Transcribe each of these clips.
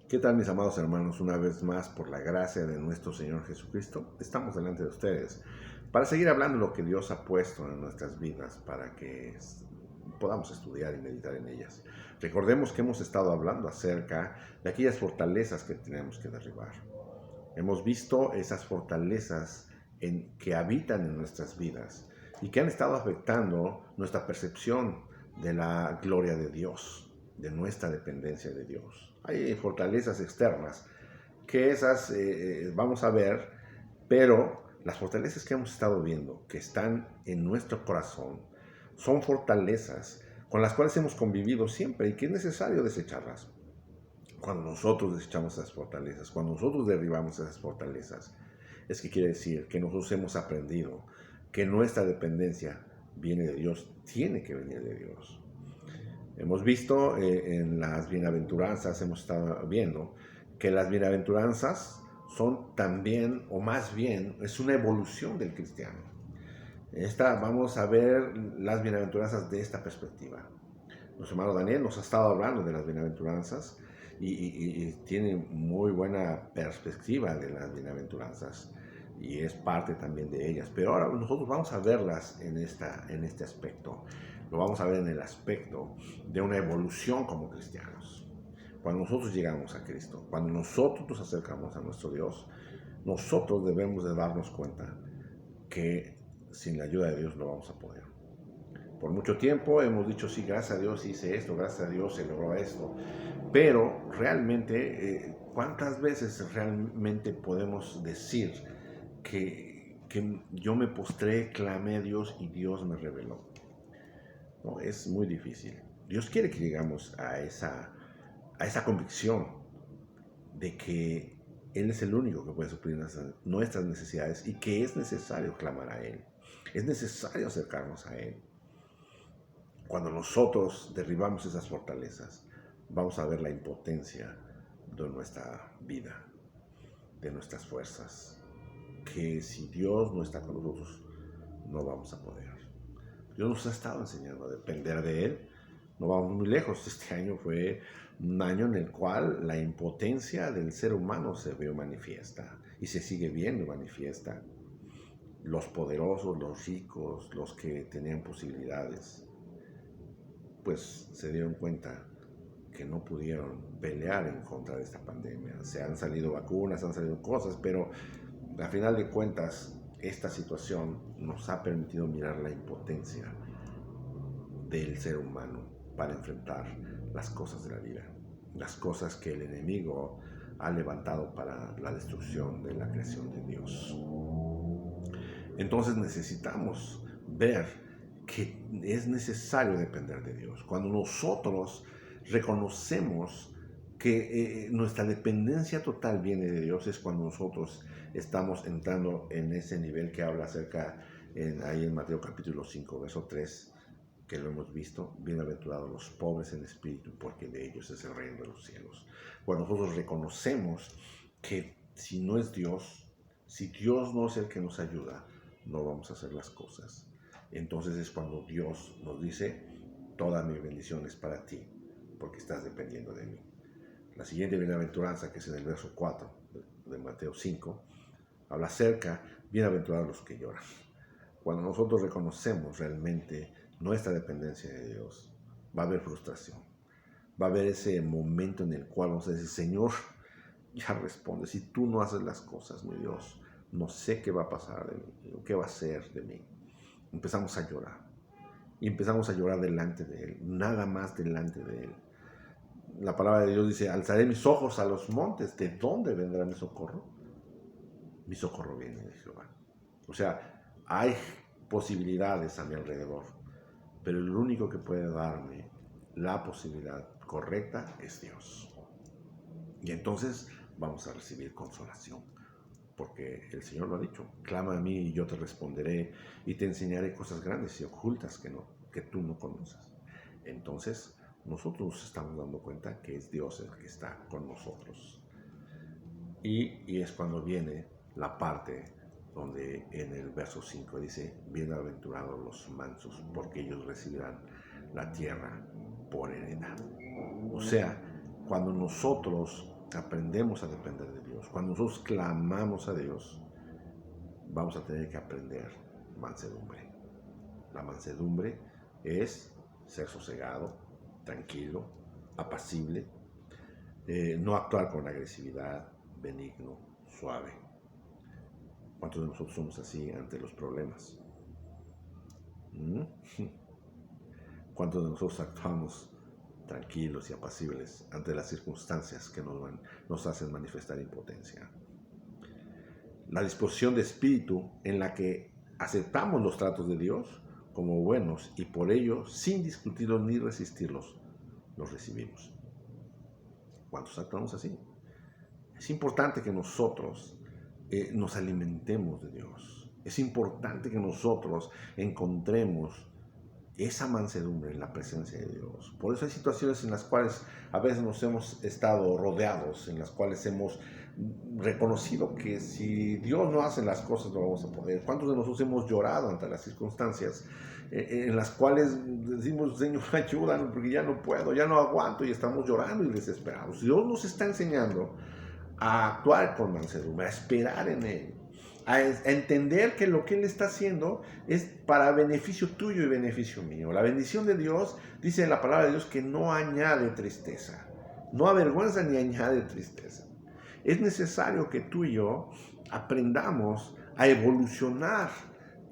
¿Qué tal, mis amados hermanos? Una vez más, por la gracia de nuestro Señor Jesucristo, estamos delante de ustedes para seguir hablando lo que Dios ha puesto en nuestras vidas para que podamos estudiar y meditar en ellas. Recordemos que hemos estado hablando acerca de aquellas fortalezas que tenemos que derribar. Hemos visto esas fortalezas que habitan en nuestras vidas y que han estado afectando nuestra percepción de la gloria de Dios, de nuestra dependencia de Dios. Hay fortalezas externas que esas vamos a ver, pero las fortalezas que hemos estado viendo, que están en nuestro corazón, son fortalezas con las cuales hemos convivido siempre y que es necesario desecharlas. Cuando nosotros desechamos esas fortalezas, cuando nosotros derribamos esas fortalezas, es que quiere decir que nosotros hemos aprendido que nuestra dependencia viene de Dios, tiene que venir de Dios. Hemos visto en las bienaventuranzas, hemos estado viendo que las bienaventuranzas son también, o más bien, es una evolución del cristiano. Vamos a ver las bienaventuranzas de esta perspectiva. Nuestro hermano Daniel nos ha estado hablando de las bienaventuranzas y tiene muy buena perspectiva de las bienaventuranzas y es parte también de ellas. Pero ahora nosotros vamos a verlas en este aspecto. Lo vamos a ver en el aspecto de una evolución como cristianos. Cuando nosotros llegamos a Cristo, cuando nosotros nos acercamos a nuestro Dios, nosotros debemos de darnos cuenta que sin la ayuda de Dios no vamos a poder. Por mucho tiempo hemos dicho, sí, gracias a Dios hice esto, gracias a Dios se logró esto, pero realmente, ¿cuántas veces realmente podemos decir que yo me postré, clamé a Dios y Dios me reveló? No, es muy difícil. Dios quiere que llegamos a esa convicción de que Él es el único que puede suplir nuestras necesidades y que es necesario clamar a Él. Es necesario acercarnos a Él. Cuando nosotros derribamos esas fortalezas, vamos a ver la impotencia de nuestra vida, de nuestras fuerzas, que si Dios no está con nosotros, no vamos a poder. Dios nos ha estado enseñando a depender de Él. No vamos muy lejos. Este año fue un año en el cual la impotencia del ser humano se vio manifiesta y se sigue viendo manifiesta. Los poderosos, los ricos, los que tenían posibilidades, pues se dieron cuenta que no pudieron pelear en contra de esta pandemia. Se han salido vacunas, han salido cosas, pero a final de cuentas esta situación nos ha permitido mirar la impotencia del ser humano para enfrentar las cosas de la vida, las cosas que el enemigo ha levantado para la destrucción de la creación de Dios. Entonces necesitamos ver que es necesario depender de Dios. Cuando nosotros reconocemos que nuestra dependencia total viene de Dios, es cuando nosotros estamos entrando en ese nivel que habla acerca ahí en Mateo capítulo 5, verso 3, que lo hemos visto: bienaventurados los pobres en espíritu, porque de ellos es el reino de los cielos. Cuando nosotros reconocemos que si no es Dios, si Dios no es el que nos ayuda, no vamos a hacer las cosas. Entonces es cuando Dios nos dice: toda mi bendición es para ti, porque estás dependiendo de mí. La siguiente bienaventuranza, que es en el verso 4 de Mateo 5, habla acerca: bienaventurados los que lloran. Cuando nosotros reconocemos realmente nuestra dependencia de Dios, va a haber frustración. Va a haber ese momento en el cual vamos a decir: Señor, ya responde. Si tú no haces las cosas, mi Dios, no sé qué va a pasar de mí, qué va a ser de mí. Empezamos a llorar. Y empezamos a llorar delante de Él, nada más delante de Él. La palabra de Dios dice: alzaré mis ojos a los montes. ¿De dónde vendrá mi socorro? Mi socorro viene de Jehová. O sea, hay posibilidades a mi alrededor, pero el único que puede darme la posibilidad correcta es Dios. Y entonces vamos a recibir consolación, porque el Señor lo ha dicho: clama a mí y yo te responderé y te enseñaré cosas grandes y ocultas que tú no conoces. Entonces nosotros nos estamos dando cuenta que es Dios el que está con nosotros. Y es cuando viene la parte donde en el verso 5 dice: bienaventurados los mansos, porque ellos recibirán la tierra por heredad. O sea, cuando nosotros aprendemos a depender de Dios, cuando nosotros clamamos a Dios, vamos a tener que aprender mansedumbre. La mansedumbre es ser sosegado, tranquilo, apacible, no actuar con agresividad, benigno, suave. ¿Cuántos de nosotros somos así ante los problemas? ¿Cuántos de nosotros actuamos tranquilos y apacibles ante las circunstancias que nos hacen manifestar impotencia? La disposición de espíritu en la que aceptamos los tratos de Dios como buenos y por ello, sin discutirlos ni resistirlos, los recibimos. ¿Cuántos actuamos así? Es importante que nosotros nos alimentemos de Dios. Es importante que nosotros encontremos esa mansedumbre en la presencia de Dios. Por eso hay situaciones en las cuales a veces nos hemos estado rodeados, en las cuales hemos reconocido que si Dios no hace las cosas no vamos a poder. ¿Cuántos de nosotros hemos llorado ante las circunstancias en las cuales decimos, Señor, ayúdanos porque ya no puedo, ya no aguanto, y estamos llorando y desesperados? Dios nos está enseñando a actuar con mansedumbre, a esperar en Él, a entender que lo que Él está haciendo es para beneficio tuyo y beneficio mío. La bendición de Dios, dice la palabra de Dios, que no añade tristeza, no avergüenza ni añade tristeza. Es necesario que tú y yo aprendamos a evolucionar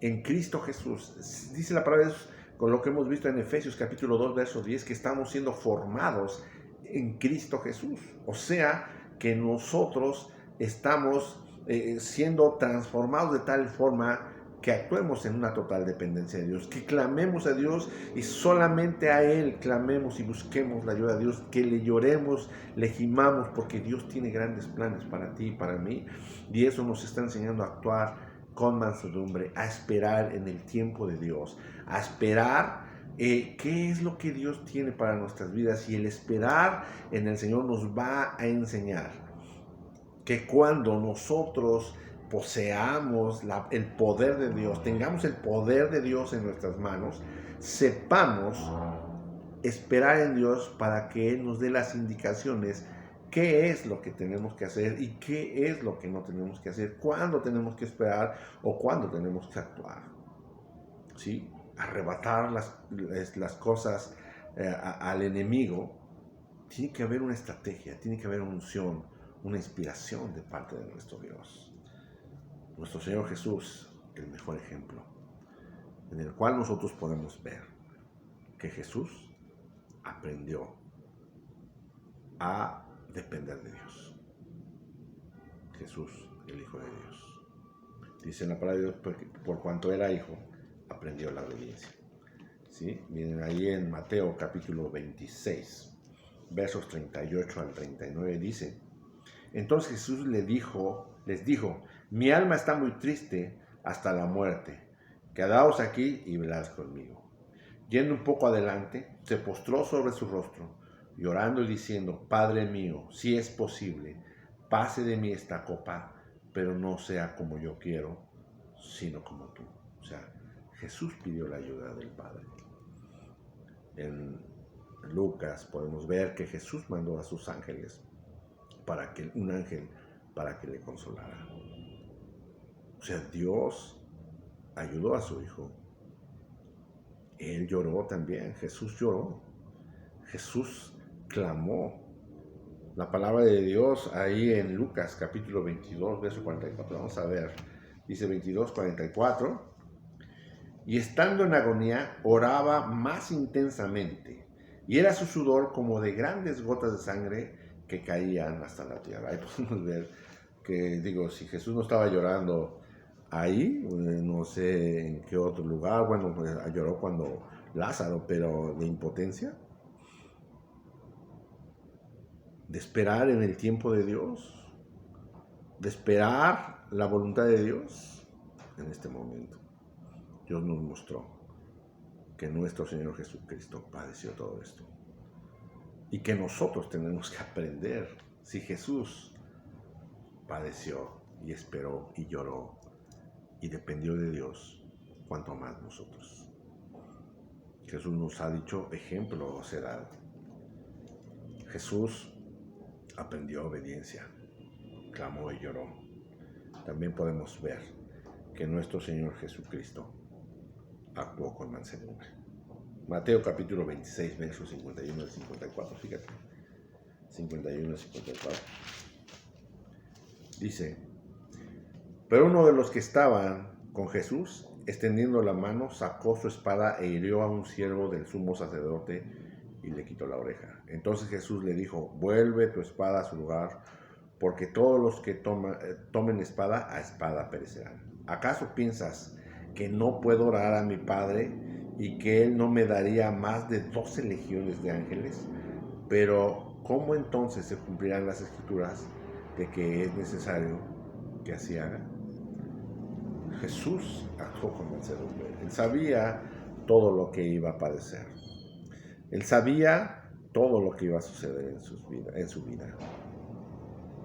en Cristo Jesús. Dice la palabra de Dios, con lo que hemos visto en Efesios capítulo 2, verso 10, que estamos siendo formados en Cristo Jesús. O sea, que nosotros estamos siendo transformados de tal forma que actuemos en una total dependencia de Dios, que clamemos a Dios y solamente a Él clamemos y busquemos la ayuda de Dios, que le lloremos, le gimamos, porque Dios tiene grandes planes para ti y para mí, y eso nos está enseñando a actuar con mansedumbre, a esperar en el tiempo de Dios, a esperar qué es lo que Dios tiene para nuestras vidas, y el esperar en el Señor nos va a enseñar que cuando nosotros poseamos el poder de Dios, tengamos el poder de Dios en nuestras manos, sepamos esperar en Dios para que Él nos dé las indicaciones, qué es lo que tenemos que hacer y qué es lo que no tenemos que hacer, cuándo tenemos que esperar o cuándo tenemos que actuar. ¿Sí? Arrebatar las cosas al enemigo. Tiene que haber una estrategia, tiene que haber una unción, una inspiración de parte de nuestro Dios. Nuestro Señor Jesús, el mejor ejemplo, en el cual nosotros podemos ver que Jesús aprendió a depender de Dios. Jesús, el Hijo de Dios. Dice en la palabra de Dios, por cuanto era hijo, aprendió la obediencia. ¿Sí? Miren ahí en Mateo capítulo 26, versos 38 al 39, dice: entonces Jesús les dijo, mi alma está muy triste hasta la muerte. Quedaos aquí y velad conmigo. Yendo un poco adelante, se postró sobre su rostro, llorando y diciendo: Padre mío, si es posible, pase de mí esta copa, pero no sea como yo quiero, sino como tú. O sea, Jesús pidió la ayuda del Padre. En Lucas podemos ver que Jesús mandó a sus ángeles un ángel para que le consolara. O sea, Dios ayudó a su hijo. Él lloró también, Jesús lloró. Jesús clamó. La palabra de Dios ahí en Lucas capítulo 22, verso 44, vamos a ver. Dice 22, 44. Y estando en agonía, oraba más intensamente, y era su sudor como de grandes gotas de sangre que caían hasta la tierra. Ahí podemos ver que, si Jesús no estaba llorando ahí, no sé en qué otro lugar, bueno, pues lloró cuando Lázaro, pero de impotencia, de esperar en el tiempo de Dios, de esperar la voluntad de Dios. En este momento Dios nos mostró que nuestro Señor Jesucristo padeció todo esto y que nosotros tenemos que aprender. Si Jesús padeció y esperó y lloró y dependió de Dios, cuanto más nosotros. Jesús nos ha dicho ejemplo será. Jesús aprendió obediencia, clamó y lloró. También podemos ver que nuestro Señor Jesucristo actuó con mansedumbre. Mateo capítulo 26, versos 51 al 54, fíjate, 51 al 54. Dice: pero uno de los que estaban con Jesús, extendiendo la mano, sacó su espada e hirió a un siervo del sumo sacerdote y le quitó la oreja. Entonces Jesús le dijo: vuelve tu espada a su lugar, porque todos los que tomen espada, a espada perecerán. ¿Acaso piensas que no puedo orar a mi Padre y que Él no me daría más de 12 legiones de ángeles? Pero ¿cómo entonces se cumplirán las escrituras de que es necesario que así haga? Jesús actuó con mansedumbre. Él sabía todo lo que iba a padecer. Él sabía todo lo que iba a suceder en su vida.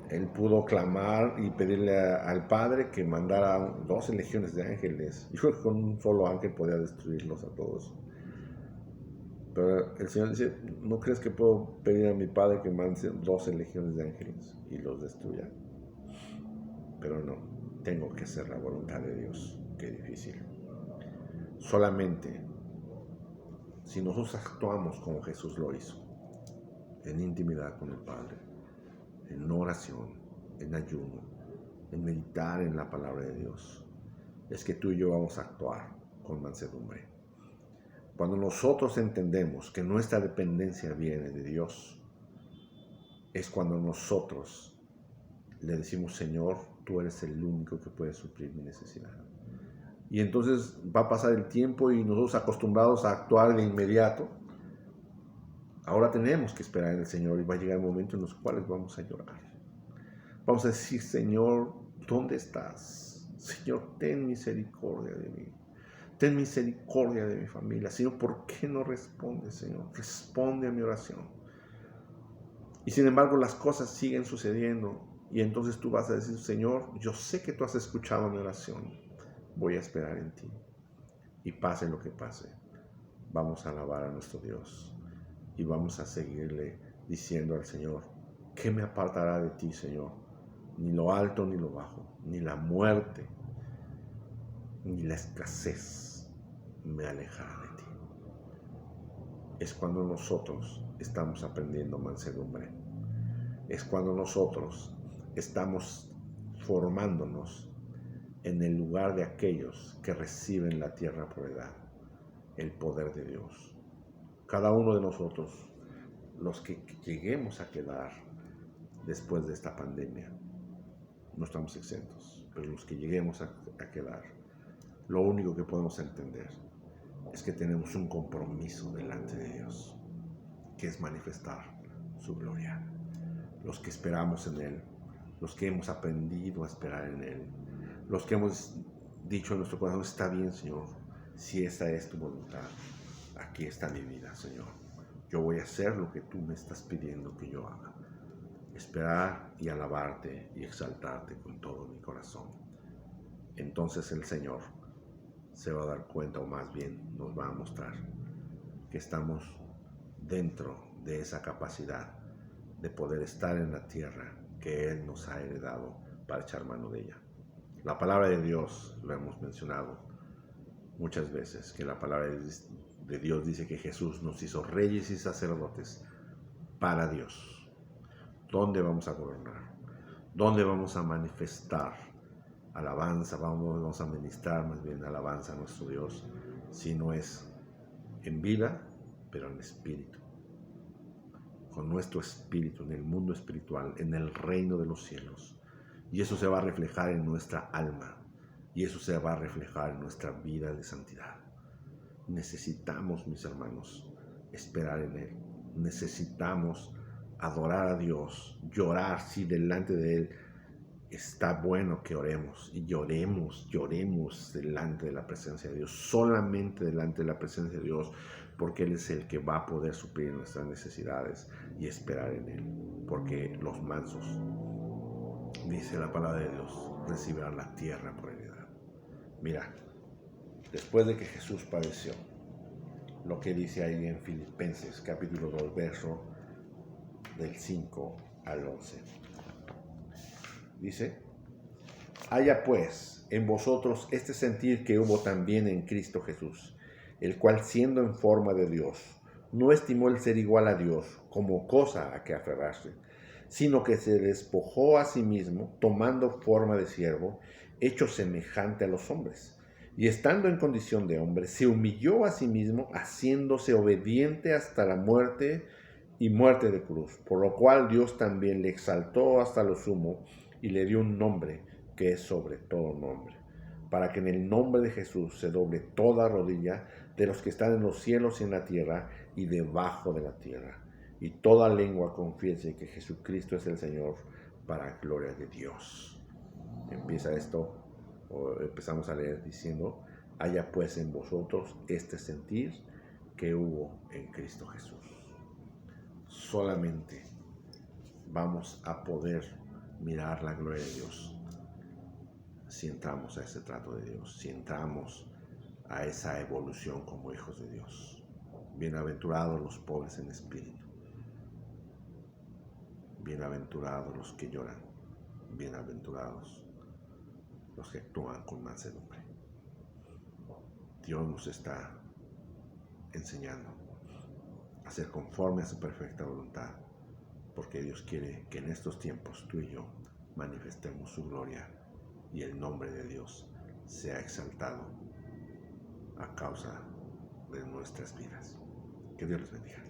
Él pudo clamar y pedirle al Padre que mandara 12 legiones de ángeles. Yo creo que con un solo ángel podía destruirlos a todos. Pero el Señor dice: ¿no crees que puedo pedir a mi Padre que mande 12 legiones de ángeles y los destruya? Pero no, tengo que hacer la voluntad de Dios. Qué difícil. Solamente si nosotros actuamos como Jesús lo hizo, en intimidad con el Padre, en oración, en ayuno, en meditar en la palabra de Dios, es que tú y yo vamos a actuar con mansedumbre. Cuando nosotros entendemos que nuestra dependencia viene de Dios, es cuando nosotros le decimos: Señor, tú eres el único que puede suplir mi necesidad. Y entonces va a pasar el tiempo y nosotros, acostumbrados a actuar de inmediato, ahora tenemos que esperar en el Señor, y va a llegar el momento en los cuales vamos a llorar. Vamos a decir: Señor, ¿dónde estás? Señor, ten misericordia de mí. Ten misericordia de mi familia. Señor, ¿por qué no respondes, Señor? Responde a mi oración. Y sin embargo, las cosas siguen sucediendo. Y entonces tú vas a decir: Señor, yo sé que tú has escuchado mi oración. Voy a esperar en ti. Y pase lo que pase, vamos a alabar a nuestro Dios. Y vamos a seguirle diciendo al Señor: ¿qué me apartará de ti, Señor? Ni lo alto ni lo bajo, ni la muerte, ni la escasez me alejará de ti. Es cuando nosotros estamos aprendiendo mansedumbre. Es cuando nosotros estamos formándonos en el lugar de aquellos que reciben la tierra por heredad, el poder de Dios. Cada uno de nosotros, los que lleguemos a quedar después de esta pandemia, no estamos exentos, pero los que lleguemos a quedar, lo único que podemos entender es que tenemos un compromiso delante de Dios, que es manifestar su gloria. Los que esperamos en Él, los que hemos aprendido a esperar en Él, los que hemos dicho en nuestro corazón: está bien, Señor, si esta es tu voluntad, aquí está mi vida, Señor. Yo voy a hacer lo que tú me estás pidiendo que yo haga. Esperar y alabarte y exaltarte con todo mi corazón. Entonces el Señor se va a dar cuenta, o más bien nos va a mostrar, que estamos dentro de esa capacidad de poder estar en la tierra que Él nos ha heredado para echar mano de ella. La palabra de Dios, lo hemos mencionado muchas veces, que la palabra de Dios dice que Jesús nos hizo reyes y sacerdotes para Dios. ¿Dónde vamos a gobernar? ¿Dónde vamos a manifestar alabanza? Vamos a ministrar más bien alabanza a nuestro Dios, si no es en vida, pero en espíritu. Con nuestro espíritu, en el mundo espiritual, en el reino de los cielos. Y eso se va a reflejar en nuestra alma. Y eso se va a reflejar en nuestra vida de santidad. Necesitamos, mis hermanos, esperar en Él. Necesitamos adorar a Dios, llorar, sí, delante de Él. Está bueno que oremos y lloremos delante de la presencia de Dios, solamente delante de la presencia de Dios, porque Él es el que va a poder suplir nuestras necesidades, y esperar en Él, porque los mansos, dice la palabra de Dios, recibirán la tierra por heredad. Mira, después de que Jesús padeció, lo que dice ahí en Filipenses capítulo 2, verso del 5 al 11. Dice: haya pues en vosotros este sentir que hubo también en Cristo Jesús, el cual siendo en forma de Dios, no estimó el ser igual a Dios como cosa a que aferrarse, sino que se despojó a sí mismo, tomando forma de siervo, hecho semejante a los hombres. Y estando en condición de hombre, se humilló a sí mismo, haciéndose obediente hasta la muerte y muerte de cruz, por lo cual Dios también le exaltó hasta lo sumo y le dio un nombre que es sobre todo nombre, para que en el nombre de Jesús se doble toda rodilla de los que están en los cielos y en la tierra y debajo de la tierra, y toda lengua confiese que Jesucristo es el Señor, para gloria de Dios. Empieza esto, o empezamos a leer diciendo: haya pues en vosotros este sentir que hubo en Cristo Jesús. Solamente vamos a poder mirar la gloria de Dios si entramos a ese trato de Dios, si entramos a esa evolución como hijos de Dios. Bienaventurados los pobres en espíritu, bienaventurados los que lloran, bienaventurados los que actúan con mansedumbre. Dios nos está enseñando a ser conforme a su perfecta voluntad, porque Dios quiere que en estos tiempos tú y yo manifestemos su gloria y el nombre de Dios sea exaltado a causa de nuestras vidas. Que Dios les bendiga.